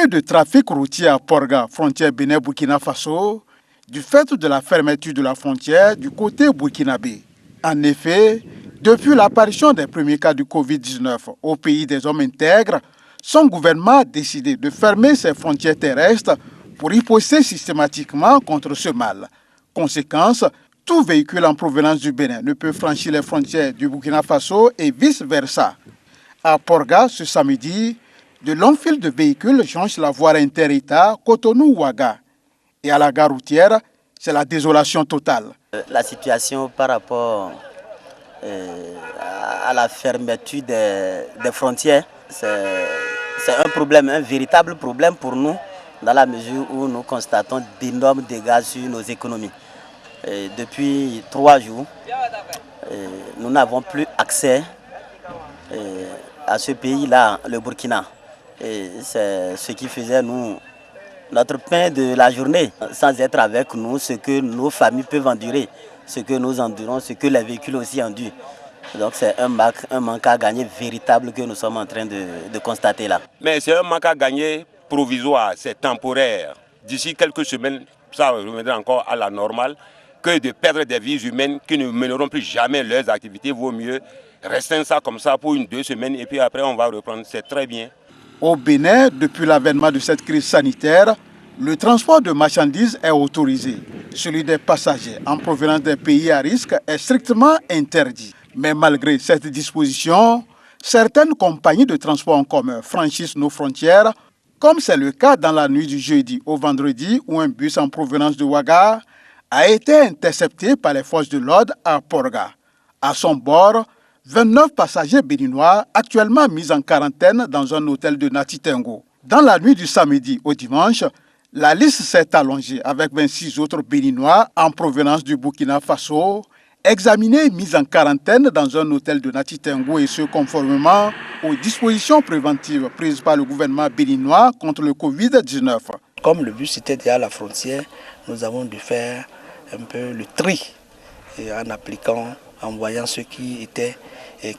plus de trafic routier à Porga, frontière Bénin-Burkina Faso, du fait de la fermeture de la frontière du côté burkinabé. En effet, depuis l'apparition des premiers cas du Covid-19 au pays des hommes intègres, son gouvernement a décidé de fermer ses frontières terrestres pour riposter systématiquement contre ce mal. Conséquence, tout véhicule en provenance du Bénin ne peut franchir les frontières du Burkina Faso et vice-versa. À Porga, ce samedi, de longs fils de véhicules jonchent la voie inter-État Cotonou-Ouaga. Et à la gare routière, c'est la désolation totale. La situation par rapport à la fermeture des frontières, c'est un problème, un véritable problème pour nous, dans la mesure où nous constatons d'énormes dégâts sur nos économies. Depuis 3 jours, nous n'avons plus accès à ce pays-là, le Burkina. C'est ce qui faisait notre pain de la journée, sans être avec nous, ce que nos familles peuvent endurer, ce que nous endurons, ce que les véhicules aussi endurent. Donc c'est un manque à gagner véritable que nous sommes en train de constater là. Mais c'est un manque à gagner provisoire, c'est temporaire. D'ici quelques semaines, ça reviendra encore à la normale, que de perdre des vies humaines qui ne mèneront plus jamais leurs activités. Vaut mieux rester ça comme ça pour 1-2 semaines et puis après on va reprendre, c'est très bien. Au Bénin, depuis l'avènement de cette crise sanitaire, le transport de marchandises est autorisé. Celui des passagers en provenance des pays à risque est strictement interdit. Mais malgré cette disposition, certaines compagnies de transport en commun franchissent nos frontières, comme c'est le cas dans la nuit du jeudi au vendredi où un bus en provenance de Ouaga a été intercepté par les forces de l'ordre à Porga. À son bord, 29 passagers béninois actuellement mis en quarantaine dans un hôtel de Natitengo. Dans la nuit du samedi au dimanche, la liste s'est allongée avec 26 autres béninois en provenance du Burkina Faso, examinés et mis en quarantaine dans un hôtel de Natitengo et ce conformément aux dispositions préventives prises par le gouvernement béninois contre le Covid-19. Comme le bus était déjà à la frontière, nous avons dû faire un peu le tri en voyant ceux qui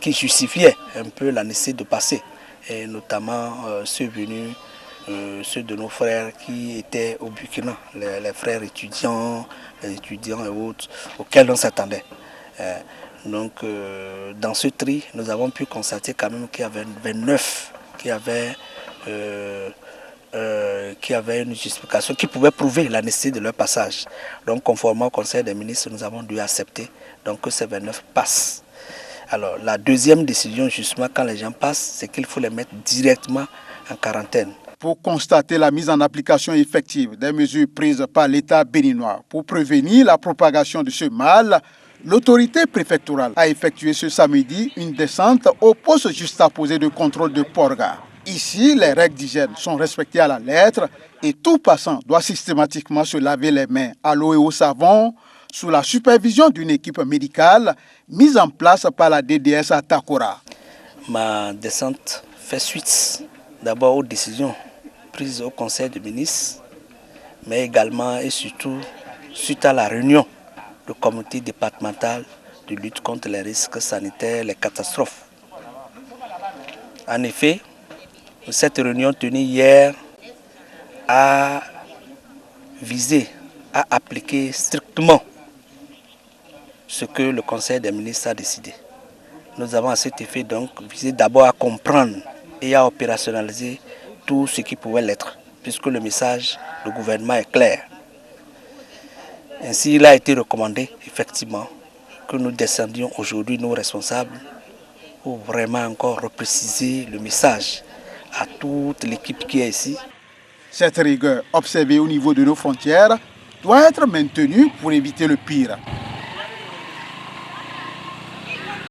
justifiaient un peu la nécessité de passer, et notamment ceux venus, ceux de nos frères qui étaient au Burkina, les frères étudiants, les étudiants et autres auxquels on s'attendait. Donc dans ce tri, nous avons pu constater quand même qu'il y avait 29 qui avaient une justification qui pouvait prouver la nécessité de leur passage. Donc conformément au Conseil des ministres, nous avons dû accepter donc, que ces 29 passent. Alors la deuxième décision justement quand les gens passent, c'est qu'il faut les mettre directement en quarantaine. Pour constater la mise en application effective des mesures prises par l'État béninois pour prévenir la propagation de ce mal, l'autorité préfectorale a effectué ce samedi une descente au poste juxtaposé de contrôle de Porga. Ici, les règles d'hygiène sont respectées à la lettre et tout passant doit systématiquement se laver les mains à l'eau et au savon sous la supervision d'une équipe médicale mise en place par la DDS à Takora. Ma descente fait suite d'abord aux décisions prises au Conseil des ministres, mais également et surtout suite à la réunion du comité départemental de lutte contre les risques sanitaires et les catastrophes. En effet, cette réunion tenue hier a visé à appliquer strictement ce que le Conseil des ministres a décidé. Nous avons à cet effet donc visé d'abord à comprendre et à opérationnaliser tout ce qui pouvait l'être, puisque le message du gouvernement est clair. Ainsi, il a été recommandé effectivement que nous descendions aujourd'hui, nos responsables, pour vraiment encore repréciser le message à toute l'équipe qui est ici. Cette rigueur observée au niveau de nos frontières doit être maintenue pour éviter le pire.